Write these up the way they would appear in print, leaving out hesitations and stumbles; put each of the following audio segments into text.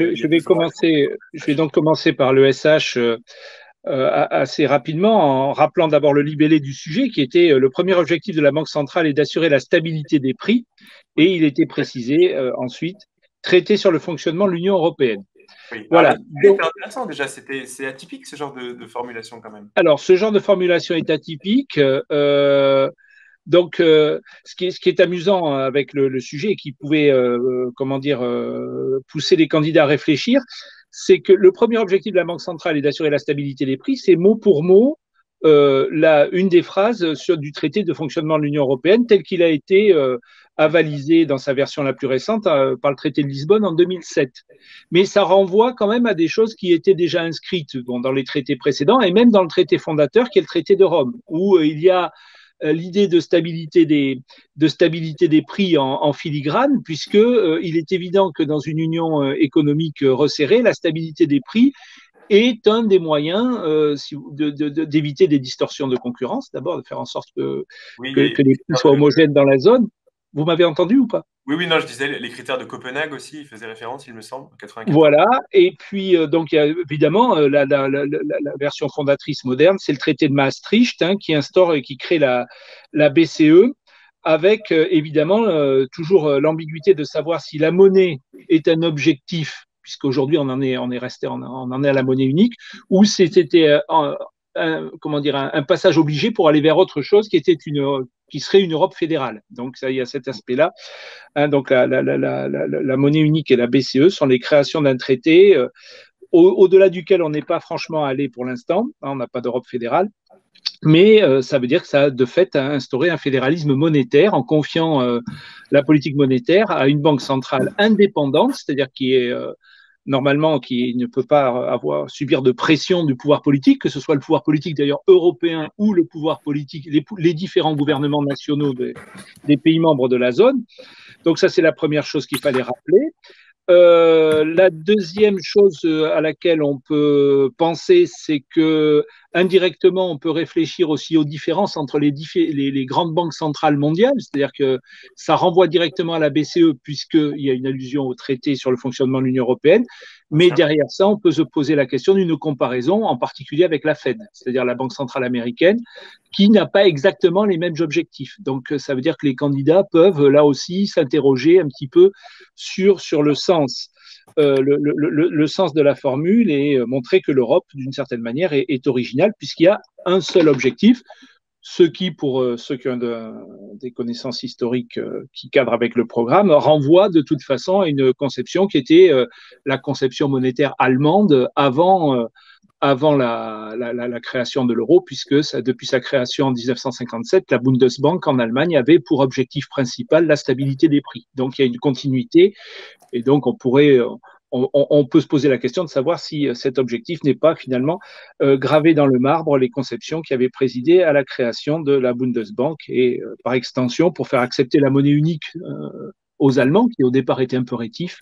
Je vais donc commencer par l'ESH assez rapidement en rappelant d'abord le libellé du sujet qui était le premier objectif de la Banque centrale est d'assurer la stabilité des prix Oui, et il était précisé ensuite traiter sur le fonctionnement de l'Union européenne. oui. Alors Voilà. l'intitulé Donc, était intéressant déjà, c'est atypique ce genre de formulation quand même. alors, ce genre de formulation est atypique. Ce qui est amusant avec le sujet et qui pouvait, comment dire, pousser les candidats à réfléchir, c'est que le premier objectif de la Banque centrale est d'assurer la stabilité des prix. C'est mot pour mot une des phrases du traité de fonctionnement de l'Union européenne tel qu'il a été avalisé dans sa version la plus récente par le traité de Lisbonne en 2007. Mais ça renvoie quand même à des choses qui étaient déjà inscrites dans les traités précédents et même dans le traité fondateur qui est le traité de Rome, où il y a l'idée de stabilité des prix en filigrane, puisque il est évident que dans une union économique resserrée, la stabilité des prix est un des moyens d'éviter des distorsions de concurrence, d'abord de faire en sorte Oui, et que les prix soient homogènes dans la zone. Vous m'avez entendu ou pas? oui, oui, non, je disais les critères de Copenhague aussi, il faisait référence, il me semble, en 94. Voilà, et puis donc il y a évidemment la version fondatrice moderne, c'est le traité de Maastricht qui instaure et qui crée la BCE, avec évidemment toujours l'ambiguïté de savoir si la monnaie est un objectif, puisqu'aujourd'hui on est resté, on en est à la monnaie unique, ou c'était comment dire, un passage obligé pour aller vers autre chose qui serait une Europe fédérale. Donc ça, il y a cet aspect-là. Donc la monnaie unique et la BCE sont les créations d'un traité au-delà duquel on n'est pas franchement allé pour l'instant. On n'a pas d'Europe fédérale. Mais ça veut dire que ça a de fait instauré un fédéralisme monétaire en confiant la politique monétaire à une banque centrale indépendante, c'est-à-dire qui est normalement qui ne peut pas subir de pression du pouvoir politique, que ce soit le pouvoir politique d'ailleurs européen ou le pouvoir politique, les différents gouvernements nationaux des pays membres de la zone. Donc ça, c'est la première chose qu'il fallait rappeler. La deuxième chose à laquelle on peut penser, c'est que indirectement, on peut réfléchir aussi aux différences entre les grandes banques centrales mondiales, c'est-à-dire que ça renvoie directement à la BCE puisqu'il y a une allusion au traité sur le fonctionnement de l'Union européenne, Bien mais sûr. derrière ça, on peut se poser la question d'une comparaison, en particulier avec la Fed, c'est-à-dire la Banque centrale américaine, qui n'a pas exactement les mêmes objectifs. Donc, ça veut dire que les candidats peuvent là aussi s'interroger un petit peu sur le sens. Le sens de la formule et montrer que l'Europe, d'une certaine manière, est originale, puisqu'il y a un seul objectif, ce qui, pour ceux qui ont des connaissances historiques qui cadrent avec le programme, renvoie de toute façon à une conception qui était la conception monétaire allemande avant la création de l'euro, puisque depuis sa création en 1957, la Bundesbank en Allemagne avait pour objectif principal la stabilité des prix. Donc il y a une continuité et donc on peut se poser la question de savoir si cet objectif n'est pas finalement gravé dans le marbre les conceptions qui avaient présidé à la création de la Bundesbank et par extension pour faire accepter la monnaie unique aux Allemands qui au départ étaient un peu rétifs,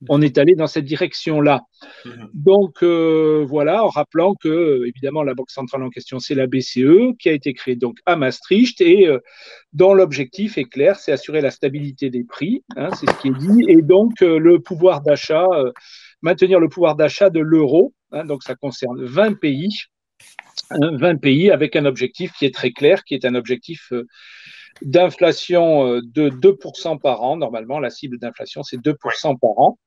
on est allé dans cette direction-là. Mhm. Donc voilà, en rappelant que évidemment la banque centrale en question c'est la BCE qui a été créée donc à Maastricht et dont l'objectif est clair, c'est assurer la stabilité des prix, c'est ce qui est dit, et donc le pouvoir d'achat, maintenir le pouvoir d'achat de l'euro. Donc ça concerne 20 pays, 20 pays avec un objectif qui est très clair, qui est un objectif d'inflation de 2% par an. Normalement, la cible d'inflation, c'est Oui. 2% par an.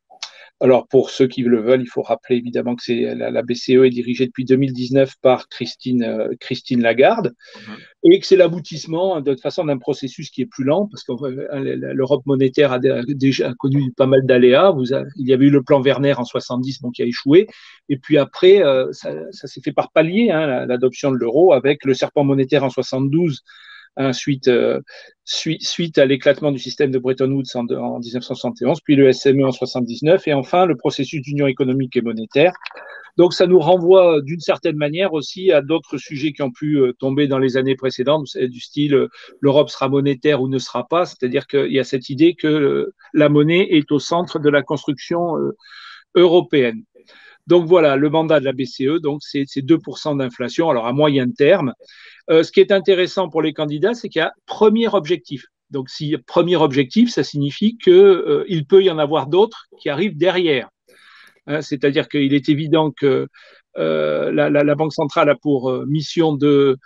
Alors, pour ceux qui le veulent, il faut rappeler évidemment que la BCE est dirigée depuis 2019 par Christine Lagarde Mhm. et que c'est l'aboutissement de toute façon d'un processus qui est plus lent parce que l'Europe monétaire a déjà connu pas mal d'aléas. Il y avait eu le plan Werner en 70 bon, qui a échoué et puis après ça s'est fait par palier l'adoption de l'euro avec le serpent monétaire en 72 suite à l'éclatement du système de Bretton Woods en 1971, puis le SME en 79, et enfin le processus d'union économique et monétaire. Donc ça nous renvoie d'une certaine manière aussi à d'autres sujets qui ont pu tomber dans les années précédentes, du style l'Europe sera monétaire ou ne sera pas, c'est-à-dire qu'il y a cette idée que la monnaie est au centre de la construction européenne. Donc voilà, le mandat de la BCE, donc c'est 2% d'inflation, alors à moyen terme. Ce qui est intéressant pour les candidats, c'est qu'il y a premier objectif. Donc, si premier objectif, ça signifie qu'il peut y en avoir d'autres qui arrivent derrière. hein, c'est-à-dire qu'il est évident que la Banque centrale a pour mission de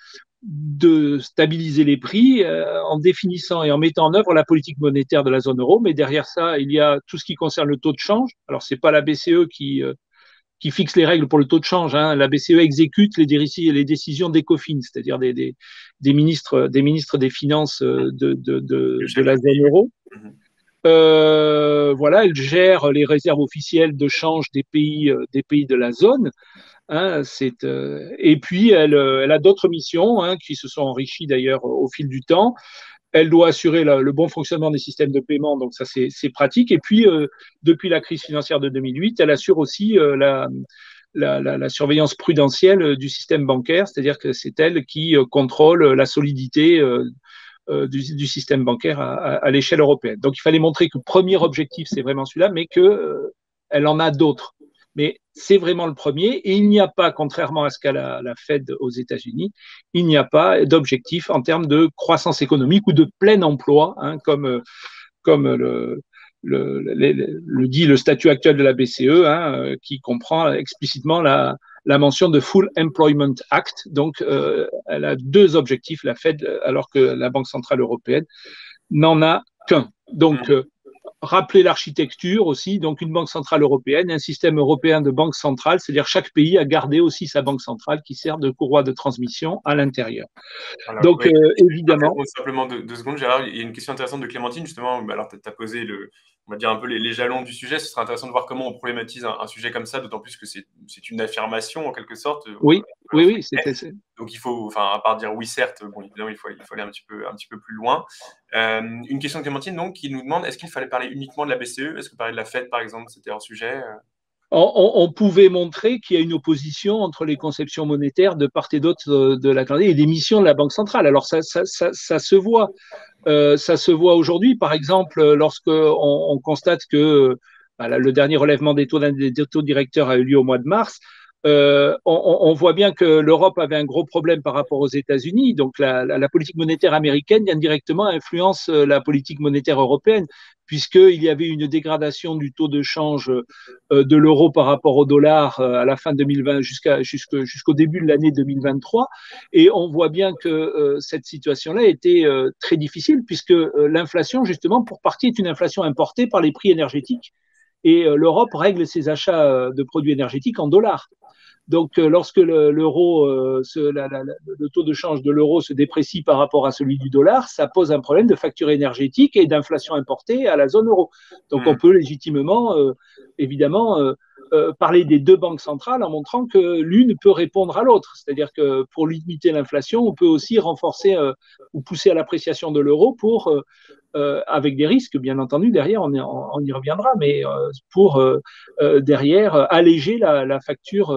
stabiliser les prix en définissant et en mettant en œuvre la politique monétaire de la zone euro. Mais derrière ça, il y a tout ce qui concerne le taux de change. Alors, c'est pas la BCE qui fixe les règles pour le taux de change. Hein. La BCE exécute les décisions d'ECOFIN, c'est-à-dire des ministres des Finances de la zone euro. Voilà, elle gère les réserves officielles de change des pays de la zone. Hein, et puis, elle a d'autres missions hein, qui se sont enrichies d'ailleurs au fil du temps. Elle doit assurer le bon fonctionnement des systèmes de paiement, donc ça c'est pratique. Et puis, depuis la crise financière de 2008, elle assure aussi la surveillance prudentielle du système bancaire, c'est-à-dire que c'est elle qui contrôle la solidité du système bancaire à l'échelle européenne. Donc il fallait montrer que le premier objectif, c'est vraiment celui-là, mais qu'elle en a d'autres. Mais c'est vraiment le premier et il n'y a pas, contrairement à ce qu'a la Fed aux États-Unis, il n'y a pas d'objectif en termes de croissance économique ou de plein emploi, hein, comme le dit le statut actuel de la BCE, hein, qui comprend explicitement la mention de Full Employment Act. Donc, elle a deux objectifs, la Fed, alors que la Banque Centrale Européenne n'en a qu'un. Donc, rappeler l'architecture aussi, donc une banque centrale européenne, un système européen de banque centrale, c'est-à-dire chaque pays a gardé aussi sa banque centrale qui sert de courroie de transmission à l'intérieur. Voilà, Donc, oui. évidemment. Simplement deux secondes, Gérard. Il y a une question intéressante de Clémentine, justement. Alors, tu as posé on va dire un peu les jalons du sujet. Ce serait intéressant de voir comment on problématise un sujet comme ça, d'autant plus que c'est une affirmation en quelque sorte. Oui, oui, donc il faut, enfin, à part dire oui, certes, bon, évidemment, il faut aller un petit peu plus loin. Une question de Clémentine, donc, qui nous demande est-ce qu'il fallait parler uniquement de la BCE? Est-ce que parler de la Fed, par exemple, c'était hors sujet? On pouvait montrer qu'il y a une opposition entre les conceptions monétaires de part et d'autre de l'Atlantique et des missions de la Banque centrale. Alors ça se voit. Ça se voit aujourd'hui, par exemple, lorsque on constate que le dernier relèvement des taux directeurs a eu lieu au mois de mars. On voit bien que l'Europe avait un gros problème par rapport aux États-Unis. Donc la politique monétaire américaine indirectement influence la politique monétaire européenne, puisqu'il y avait une dégradation du taux de change de l'euro par rapport au dollar à la fin 2020 jusqu'au début de l'année 2023. Et on voit bien que cette situation-là était très difficile, puisque l'inflation, justement, pour partie, est une inflation importée par les prix énergétiques. Et l'Europe règle ses achats de produits énergétiques en dollars. Donc, lorsque le taux de change de l'euro se déprécie par rapport à celui du dollar, ça pose un problème de facture énergétique et d'inflation importée à la zone euro. Donc, on peut légitimement, évidemment, parler des deux banques centrales en montrant que l'une peut répondre à l'autre. C'est-à-dire que pour limiter l'inflation, on peut aussi renforcer ou pousser à l'appréciation de l'euro avec des risques, bien entendu, derrière, on y reviendra, mais pour derrière alléger la facture,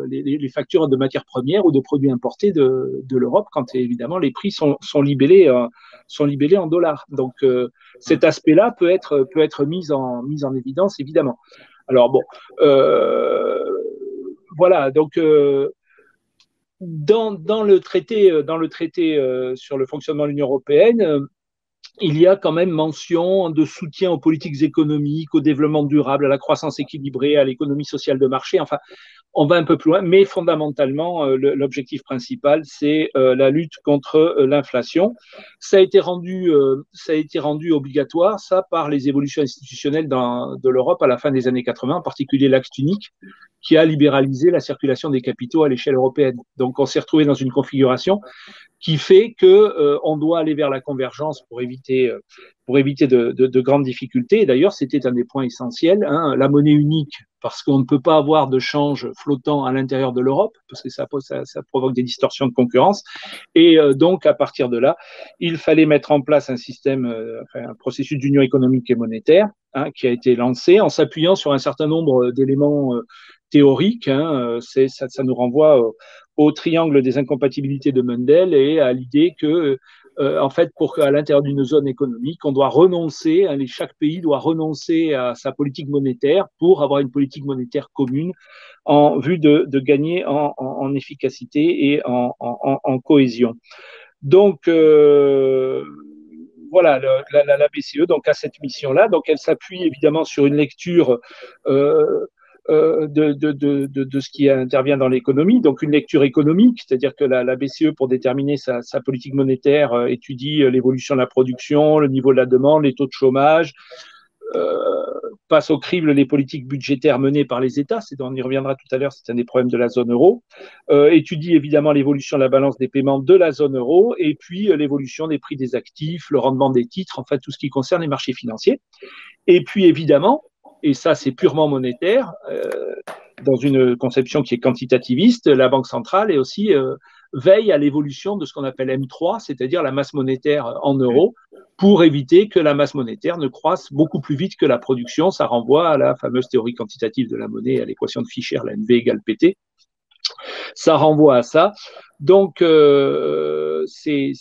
les factures de matières premières ou de produits importés de l'Europe, quand évidemment les prix sont libellés en dollars. Donc cet aspect-là peut être mis en évidence, évidemment. Alors bon, voilà, donc dans le traité sur le fonctionnement de l'Union européenne, il y a quand même mention de soutien aux politiques économiques, au développement durable, à la croissance équilibrée, à l'économie sociale de marché. Enfin, on va un peu plus loin, mais fondamentalement, l'objectif principal, c'est la lutte contre l'inflation. Ça a été rendu obligatoire, ça, par les évolutions institutionnelles de l'Europe à la fin des années 80, en particulier l'acte unique, qui a libéralisé la circulation des capitaux à l'échelle européenne. Donc, on s'est retrouvé dans une configuration qui fait que on doit aller vers la convergence pour éviter de grandes difficultés. Et d'ailleurs, c'était un des points essentiels, hein, la monnaie unique, parce qu'on ne peut pas avoir de change flottant à l'intérieur de l'Europe, parce que ça provoque des distorsions de concurrence. Et donc, à partir de là, il fallait mettre en place un système, un processus d'union économique et monétaire, hein, qui a été lancé en s'appuyant sur un certain nombre d'éléments théoriques. Hein, ça nous renvoie au triangle des incompatibilités de Mundell et à l'idée que, en fait, pour qu'à l'intérieur d'une zone économique, on doit renoncer, chaque pays doit renoncer à sa politique monétaire pour avoir une politique monétaire commune en vue de gagner en efficacité et en cohésion. Donc, voilà, la BCE donc, a cette mission-là. Donc, elle s'appuie évidemment sur une lecture de ce qui intervient dans l'économie. Donc une lecture économique, c'est-à-dire que la BCE, pour déterminer sa politique monétaire, étudie l'évolution de la production, le niveau de la demande, les taux de chômage, passe au crible les politiques budgétaires menées par les États, on y reviendra tout à l'heure, c'est un des problèmes de la zone euro, étudie évidemment l'évolution de la balance des paiements de la zone euro, et puis l'évolution des prix des actifs, le rendement des titres, enfin tout ce qui concerne les marchés financiers. Et puis évidemment, et ça c'est purement monétaire, dans une conception qui est quantitativiste, la Banque centrale est aussi veille à l'évolution de ce qu'on appelle M3, c'est-à-dire la masse monétaire en euros, pour éviter que la masse monétaire ne croisse beaucoup plus vite que la production. Ça renvoie à la fameuse théorie quantitative de la monnaie, à l'équation de Fischer, la NV égale PT. Ça renvoie à ça. Donc, c'est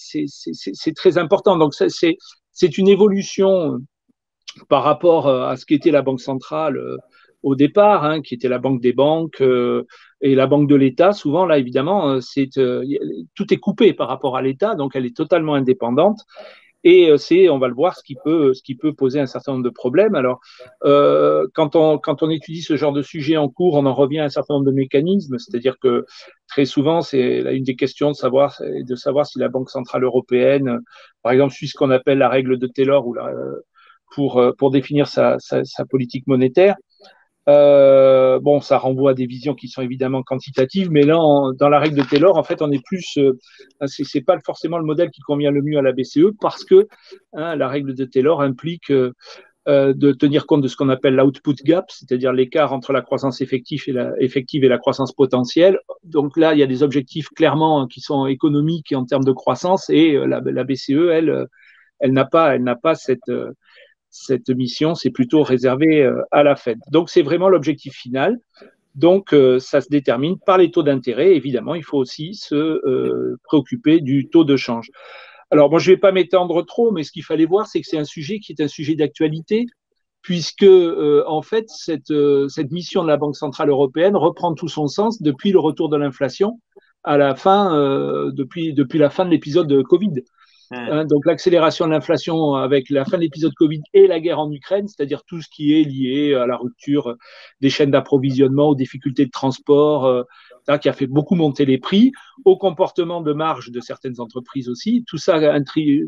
très important. Donc, c'est une évolution par rapport à ce qu'était la Banque centrale au départ, qui était la banque des banques et la banque de l'État. Souvent, là, évidemment, tout est coupé par rapport à l'État, donc elle est totalement indépendante. Et on va le voir, ce qui peut poser un certain nombre de problèmes. Alors, quand on étudie ce genre de sujet en cours, on en revient à un certain nombre de mécanismes, c'est-à-dire que très souvent, c'est une des questions de savoir si la Banque centrale européenne, par exemple, suit ce qu'on appelle la règle de Taylor pour définir sa politique monétaire. Bon, ça renvoie à des visions qui sont évidemment quantitatives, mais là, dans la règle de Taylor, en fait, on est plus, c'est pas forcément le modèle qui convient le mieux à la BCE parce que la règle de Taylor implique de tenir compte de ce qu'on appelle l'output gap, c'est-à-dire l'écart entre la croissance effective et la croissance potentielle. Donc là, il y a des objectifs clairement qui sont économiques et en termes de croissance, et la BCE, elle n'a pas cette mission, c'est plutôt réservé à la Fed. Donc, c'est vraiment l'objectif final. Donc, ça se détermine par les taux d'intérêt. Évidemment, il faut aussi se préoccuper du taux de change. Alors, moi, je ne vais pas m'étendre trop, mais ce qu'il fallait voir, c'est que c'est un sujet qui est un sujet d'actualité, puisque, en fait, cette mission de la Banque centrale européenne reprend tout son sens depuis le retour de l'inflation à la fin, depuis la fin de l'épisode de Covid. Donc l'accélération de l'inflation avec la fin de l'épisode Covid et la guerre en Ukraine, c'est-à-dire tout ce qui est lié à la rupture des chaînes d'approvisionnement, aux difficultés de transport, qui a fait beaucoup monter les prix, au comportement de marge de certaines entreprises aussi. Tout ça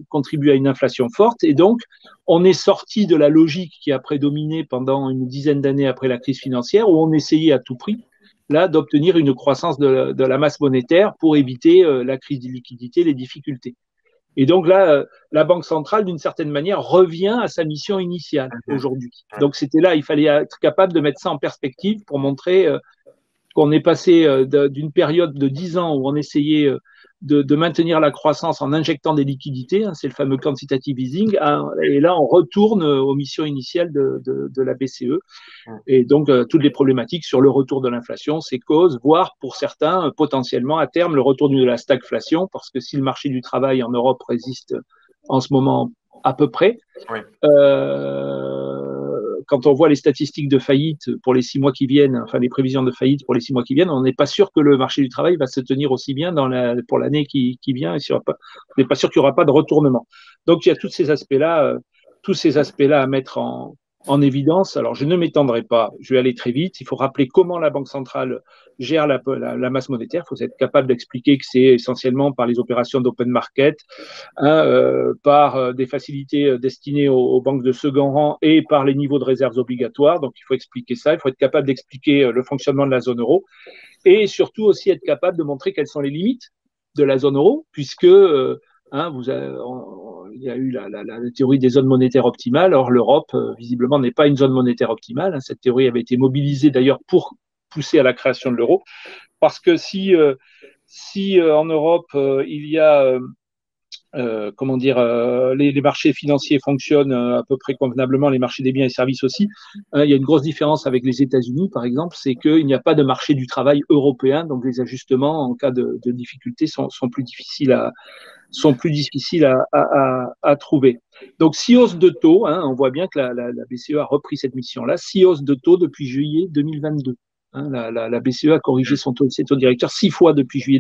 contribue à une inflation forte, et donc on est sorti de la logique qui a prédominé pendant une dizaine d'années après la crise financière, où on essayait à tout prix là d'obtenir une croissance de la masse monétaire pour éviter la crise de liquidité, les difficultés. Et donc là, la Banque centrale, d'une certaine manière, revient à sa mission initiale aujourd'hui. Donc c'était là, il fallait être capable de mettre ça en perspective pour montrer qu'on est passé d'une période de 10 ans où on essayait de maintenir la croissance en injectant des liquidités, c'est le fameux quantitative easing, et là on retourne aux missions initiales de la BCE. Et donc toutes les problématiques sur le retour de l'inflation, ses causes, voire pour certains potentiellement à terme le retour de la stagflation, parce que si le marché du travail en Europe résiste en ce moment à peu près, oui. Quand on voit les statistiques de faillite pour les 6 mois qui viennent, enfin les prévisions de faillite pour les 6 mois qui viennent, on n'est pas sûr que le marché du travail va se tenir aussi bien pour l'année qui vient, et on n'est pas sûr qu'il n'y aura pas de retournement. Donc il y a tous ces aspects-là à mettre en évidence. Alors, je ne m'étendrai pas, je vais aller très vite. Il faut rappeler comment la Banque centrale gère la masse monétaire. Il faut être capable d'expliquer que c'est essentiellement par les opérations d'open market, par des facilités destinées aux banques de second rang et par les niveaux de réserves obligatoires. Donc, il faut expliquer ça. Il faut être capable d'expliquer le fonctionnement de la zone euro et surtout aussi être capable de montrer quelles sont les limites de la zone euro, puisque il y a eu la théorie des zones monétaires optimales. Or, l'Europe, visiblement, n'est pas une zone monétaire optimale. Cette théorie avait été mobilisée d'ailleurs pour pousser à la création de l'euro. Parce que si en Europe, il y a les marchés financiers fonctionnent à peu près convenablement, les marchés des biens et services aussi. Il y a une grosse différence avec les États-Unis, par exemple, c'est qu'il n'y a pas de marché du travail européen, donc les ajustements en cas de difficultés sont plus difficiles à trouver. Donc, 6 hausses de taux, on voit bien que la BCE a repris cette mission-là, 6 hausses de taux depuis juillet 2022. La BCE a corrigé ses taux directeurs 6 fois depuis juillet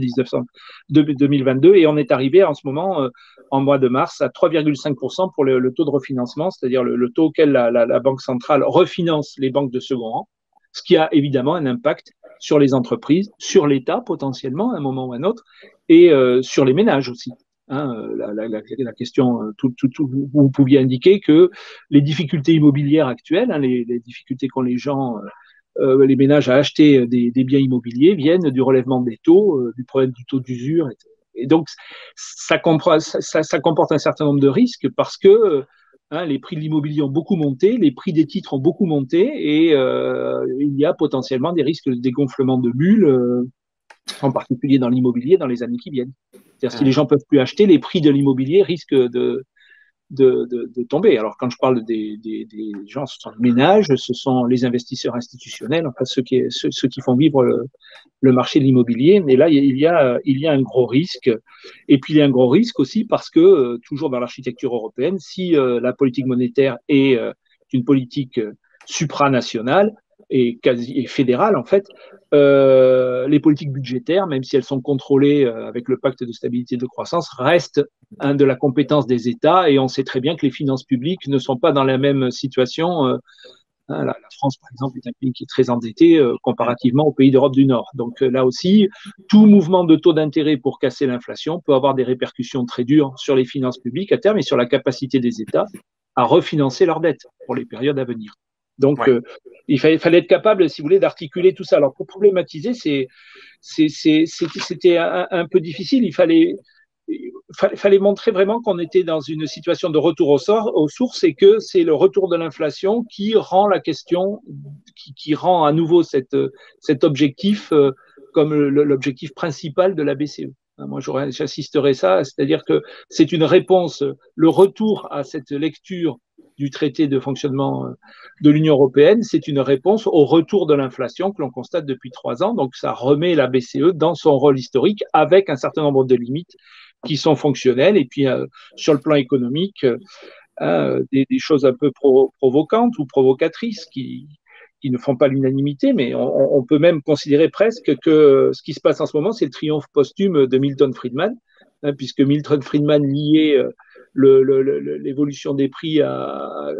2022, et on est arrivé en ce moment, en mois de mars, à 3,5% pour le taux de refinancement, c'est-à-dire le taux auquel la Banque centrale refinance les banques de second rang. ce qui a évidemment un impact sur les entreprises, sur l'État potentiellement à un moment ou à un autre, et sur les ménages aussi. Hein, la question, vous pouviez indiquer que les difficultés immobilières actuelles, hein, les difficultés qu'ont les gens, les ménages à acheter des biens immobiliers viennent du relèvement des taux, du problème du taux d'usure. Et donc, ça comporte un certain nombre de risques parce que hein, les prix de l'immobilier ont beaucoup monté, les prix des titres ont beaucoup monté et il y a potentiellement des risques de dégonflement de bulles, en particulier dans l'immobilier, dans les années qui viennent. C'est-à-dire si les gens ne peuvent plus acheter, les prix de l'immobilier risquent de tomber. Alors, quand je parle des gens, ce sont les ménages, ce sont les investisseurs institutionnels, enfin ceux qui font vivre le marché de l'immobilier. Mais là, il y a un gros risque. Et puis, il y a un gros risque aussi parce que, toujours dans l'architecture européenne, si la politique monétaire est une politique supranationale et fédérale, en fait, les politiques budgétaires, même si elles sont contrôlées avec le pacte de stabilité et de croissance, restent de la compétence des États et on sait très bien que les finances publiques ne sont pas dans la même situation. La France, par exemple, est un pays qui est très endetté comparativement aux pays d'Europe du Nord. Donc là aussi, tout mouvement de taux d'intérêt pour casser l'inflation peut avoir des répercussions très dures sur les finances publiques à terme et sur la capacité des États à refinancer leurs dettes pour les périodes à venir. Donc, il fallait être capable, si vous voulez, d'articuler tout ça. Alors, pour problématiser, c'était un peu difficile. Il fallait montrer vraiment qu'on était dans une situation de retour aux sources et que c'est le retour de l'inflation qui rend la question, qui rend à nouveau cet objectif comme l'objectif principal de la BCE. Moi, j'assisterais ça, c'est-à-dire que c'est une réponse, le retour à cette lecture du traité de fonctionnement de l'Union européenne, c'est une réponse au retour de l'inflation que l'on constate depuis 3 ans. Donc, ça remet la BCE dans son rôle historique avec un certain nombre de limites qui sont fonctionnelles. Et puis, sur le plan économique, des choses un peu provocantes ou provocatrices qui ne font pas l'unanimité, mais on peut même considérer presque que ce qui se passe en ce moment, c'est le triomphe posthume de Milton Friedman, hein, puisque Milton Friedman liait l'évolution des prix à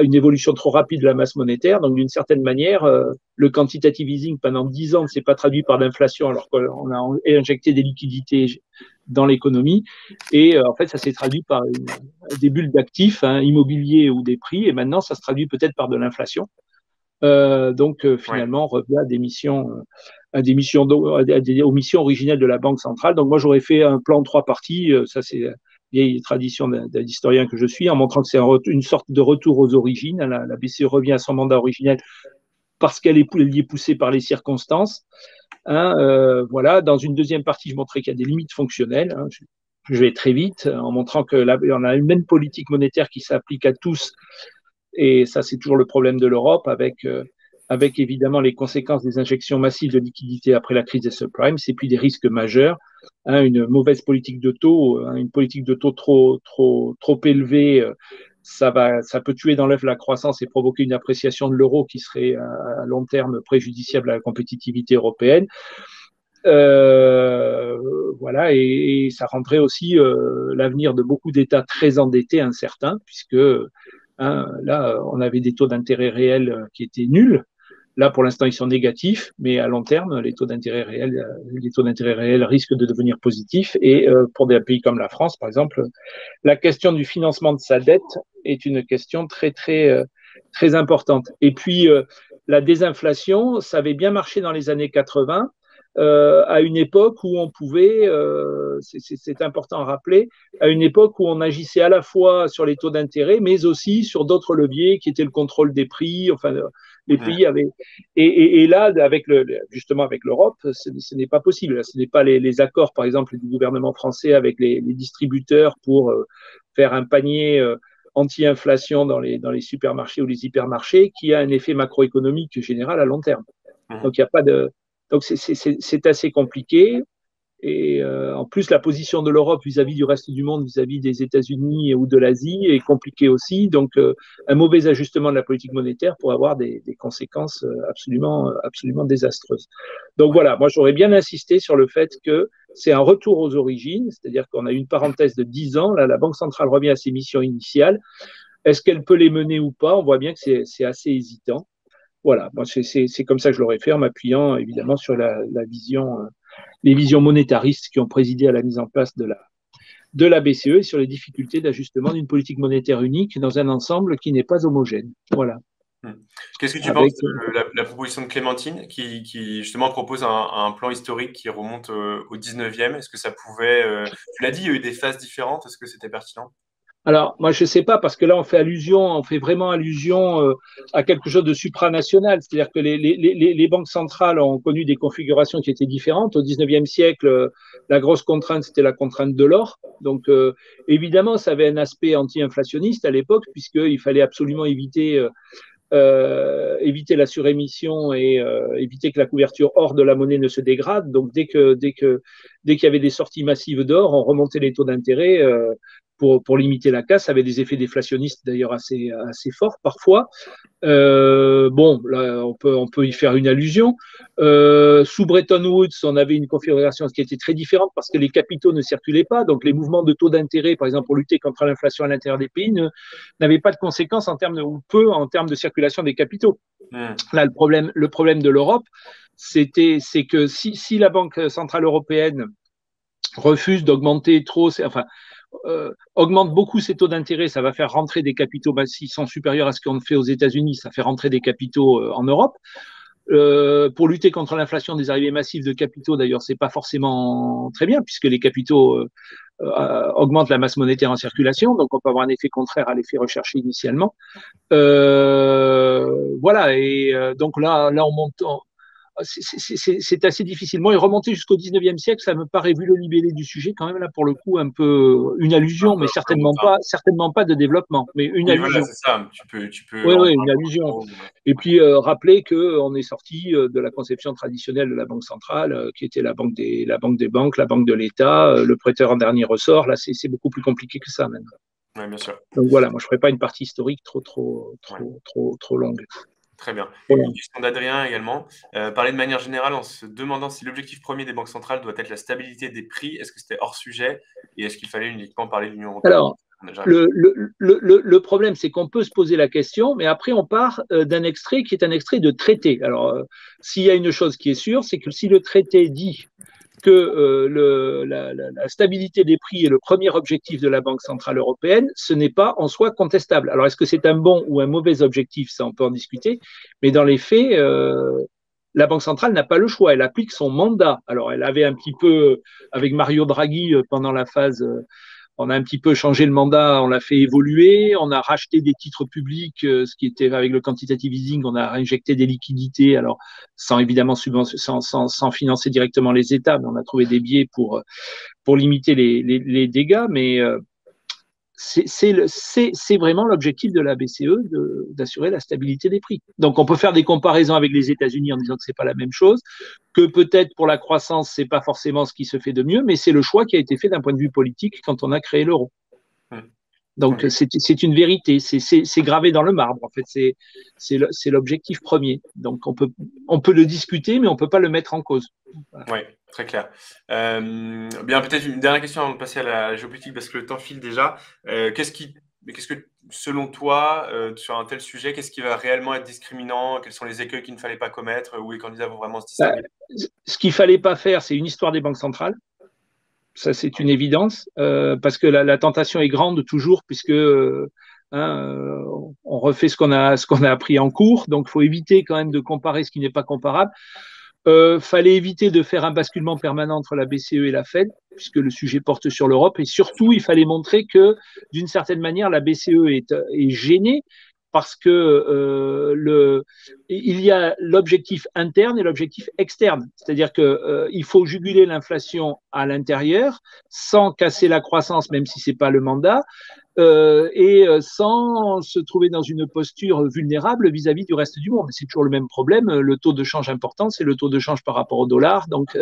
une évolution trop rapide de la masse monétaire. Donc, d'une certaine manière, le quantitative easing pendant 10 ans ne s'est pas traduit par l'inflation alors qu'on a injecté des liquidités dans l'économie. Et en fait, ça s'est traduit par des bulles d'actifs, hein, immobiliers ou des prix. Et maintenant, ça se traduit peut-être par de l'inflation. Donc, finalement, on revient à des missions aux missions originelles de la Banque centrale. Donc, moi, j'aurais fait un plan de 3 parties. Ça, c'est la vieille tradition d'un historien que je suis, en montrant que c'est une sorte de retour aux origines. La BCE revient à son mandat originel parce qu'elle est poussée par les circonstances. Hein, voilà. Dans une deuxième partie, je montrais qu'il y a des limites fonctionnelles. Hein. Je vais très vite en montrant qu'on a une même politique monétaire qui s'applique à tous. Et ça, c'est toujours le problème de l'Europe avec évidemment les conséquences des injections massives de liquidités après la crise des subprimes, et puis des risques majeurs. Hein, une mauvaise politique de taux, une politique de taux trop élevée, ça peut tuer dans l'œuf la croissance et provoquer une appréciation de l'euro qui serait à long terme préjudiciable à la compétitivité européenne. Voilà, et ça rendrait aussi l'avenir de beaucoup d'États très endettés incertain, puisque là, on avait des taux d'intérêt réels qui étaient nuls. Là, pour l'instant, ils sont négatifs, mais à long terme, les taux d'intérêt réels risquent de devenir positifs. Et pour des pays comme la France, par exemple, la question du financement de sa dette est une question très, très, très importante. Et puis, la désinflation, ça avait bien marché dans les années 80. À une époque où on pouvait, c'est important à rappeler, à une époque où on agissait à la fois sur les taux d'intérêt, mais aussi sur d'autres leviers qui étaient le contrôle des prix. Enfin, les pays avaient. Et là, justement avec l'Europe, ce n'est pas possible. Ce n'est pas les accords, par exemple, du gouvernement français avec les distributeurs pour faire un panier anti-inflation dans les supermarchés ou les hypermarchés qui a un effet macroéconomique général à long terme. Donc, il n'y a pas de. Donc, c'est assez compliqué. Et en plus, la position de l'Europe vis-à-vis du reste du monde, vis-à-vis des États-Unis ou de l'Asie, est compliquée aussi. Donc, un mauvais ajustement de la politique monétaire pourrait avoir des conséquences absolument désastreuses. Donc voilà, moi j'aurais bien insisté sur le fait que c'est un retour aux origines, c'est-à-dire qu'on a une parenthèse de 10 ans. Là, la Banque centrale revient à ses missions initiales. Est-ce qu'elle peut les mener ou pas? On voit bien que c'est assez hésitant. Voilà, moi, c'est comme ça que je l'aurais fait en m'appuyant évidemment sur la vision, les visions monétaristes qui ont présidé à la mise en place de la BCE et sur les difficultés d'ajustement d'une politique monétaire unique dans un ensemble qui n'est pas homogène. Voilà. Qu'est-ce que tu penses Avec, de la proposition de Clémentine qui justement propose un plan historique qui remonte au 19e? Est-ce que ça pouvait… tu l'as dit, il y a eu des phases différentes. Est-ce que c'était pertinent? alors, moi, je ne sais pas, parce que là, on fait vraiment allusion à quelque chose de supranational. C'est-à-dire que les banques centrales ont connu des configurations qui étaient différentes. Au 19e siècle, la grosse contrainte, c'était la contrainte de l'or. Donc, évidemment, ça avait un aspect anti-inflationniste à l'époque, puisqu'il fallait absolument éviter la surémission et éviter que la couverture hors de la monnaie ne se dégrade. Donc, dès qu'il y avait des sorties massives d'or, on remontait les taux d'intérêt pour limiter la casse. Ça avait des effets déflationnistes d'ailleurs assez forts parfois. Bon, là, on peut y faire une allusion. Sous Bretton Woods, on avait une configuration qui était très différente parce que les capitaux ne circulaient pas. Donc, les mouvements de taux d'intérêt, par exemple, pour lutter contre l'inflation à l'intérieur des pays, n'avaient pas de conséquences en termes ou peu en termes de circulation des capitaux. Là, le problème de l'Europe, c'est que si la Banque centrale européenne refuse d'augmenter trop, enfin, augmente beaucoup ses taux d'intérêt, ça va faire rentrer des capitaux, s'ils sont supérieurs à ce qu'on fait aux États-Unis, ça fait rentrer des capitaux en Europe. Pour lutter contre l'inflation des arrivées massives de capitaux, d'ailleurs, c'est pas forcément très bien, puisque les capitaux augmentent la masse monétaire en circulation, donc on peut avoir un effet contraire à l'effet recherché initialement. Voilà, et donc là on monte. C'est assez difficile. Moi, remonter jusqu'au 19e siècle, ça me paraît, vu le libellé du sujet, quand même, là, pour le coup, un peu une allusion, mais certainement pas de développement, mais une Oui, voilà, allusion. c'est ça. Tu peux Oui, en oui, une parler allusion. en gros. Et puis, rappeler qu'on est sorti de la conception traditionnelle de la Banque centrale, qui était la banque des banques, la banque de l'État, le prêteur en dernier ressort. Là, c'est beaucoup plus compliqué que ça, maintenant. Oui, bien sûr. Donc voilà, moi, je ne ferai pas une partie historique Ouais. trop longue. Très bien. Voilà. Une question d'Adrien également. Parler de manière générale en se demandant si l'objectif premier des banques centrales doit être la stabilité des prix. Est-ce que c'était hors sujet et est-ce qu'il fallait uniquement parler de l'Union européenne? Alors, le problème, c'est qu'on peut se poser la question, mais après, on part d'un extrait qui est un extrait de traité. Alors, s'il y a une chose qui est sûre, c'est que si le traité dit que la stabilité des prix est le premier objectif de la Banque centrale européenne, ce n'est pas en soi contestable. Alors, est-ce que c'est un bon ou un mauvais objectif? Ça, on peut en discuter. Mais dans les faits, la Banque centrale n'a pas le choix. Elle applique son mandat. Alors, elle avait un petit peu, avec Mario Draghi, pendant la phase on a un petit peu changé le mandat, on l'a fait évoluer, on a racheté des titres publics, ce qui était avec le quantitative easing, on a injecté des liquidités, alors sans évidemment sans financer directement les États, mais on a trouvé des biais pour limiter les dégâts, mais c'est vraiment l'objectif de la BCE d'assurer la stabilité des prix. Donc on peut faire des comparaisons avec les États-Unis en disant que c'est pas la même chose, que peut-être pour la croissance c'est pas forcément ce qui se fait de mieux, mais c'est le choix qui a été fait d'un point de vue politique quand on a créé l'euro. Donc c'est une vérité, c'est gravé dans le marbre. En fait, c'est l'objectif premier. Donc on peut le discuter, mais on peut pas le mettre en cause. Voilà. Oui, très clair. Bien, peut-être une dernière question avant de passer à la géopolitique parce que le temps file déjà. Qu'est-ce que, selon toi, sur un tel sujet, qu'est-ce qui va réellement être discriminant? Quels sont les écueils qu'il ne fallait pas commettre, où les candidats vont vraiment se distinguer? Ce qu'il fallait pas faire, c'est une histoire des banques centrales. Ça, c'est une évidence, parce que la tentation est grande toujours, puisque on refait ce qu'on a appris en cours. Donc, il faut éviter quand même de comparer ce qui n'est pas comparable. Fallait éviter de faire un basculement permanent entre la BCE et la Fed, puisque le sujet porte sur l'Europe. Et surtout, il fallait montrer que, d'une certaine manière, la BCE est gênée parce que il y a l'objectif interne et l'objectif externe. C'est-à-dire qu'il faut juguler l'inflation à l'intérieur sans casser la croissance, même si ce n'est pas le mandat, et sans se trouver dans une posture vulnérable vis-à-vis du reste du monde. C'est toujours le même problème. Le taux de change important, c'est le taux de change par rapport au dollar. Donc,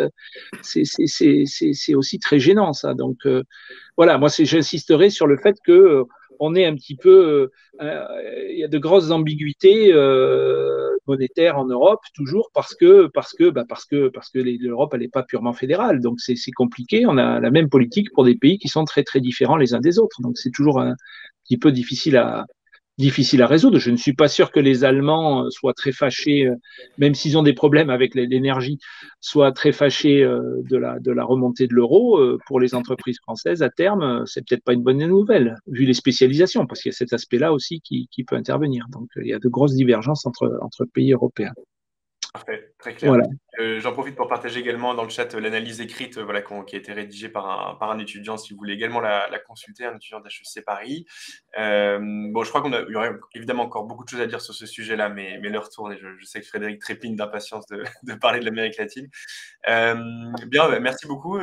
c'est aussi très gênant, ça. Donc, voilà, moi, j'insisterai sur le fait que on est un petit peu, il y a de grosses ambiguïtés monétaires en Europe toujours parce que l'Europe elle n'est pas purement fédérale, donc c'est compliqué. On a la même politique pour des pays qui sont très très différents les uns des autres, donc c'est toujours un petit peu difficile difficile à résoudre. Je ne suis pas sûr que les Allemands soient très fâchés, même s'ils ont des problèmes avec l'énergie, soient très fâchés de la remontée de l'euro. Pour les entreprises françaises, à terme, c'est peut-être pas une bonne nouvelle, vu les spécialisations, parce qu'il y a cet aspect-là aussi qui peut intervenir. Donc, il y a de grosses divergences entre pays européens. Parfait, très clair. Voilà. J'en profite pour partager également dans le chat l'analyse écrite voilà, qui a été rédigée par un étudiant, si vous voulez également la consulter, un étudiant d'HEC Paris. Bon, je crois il y aurait évidemment encore beaucoup de choses à dire sur ce sujet-là, mais l'heure tourne et je sais que Frédéric trépigne d'impatience de parler de l'Amérique latine. Bien, merci beaucoup.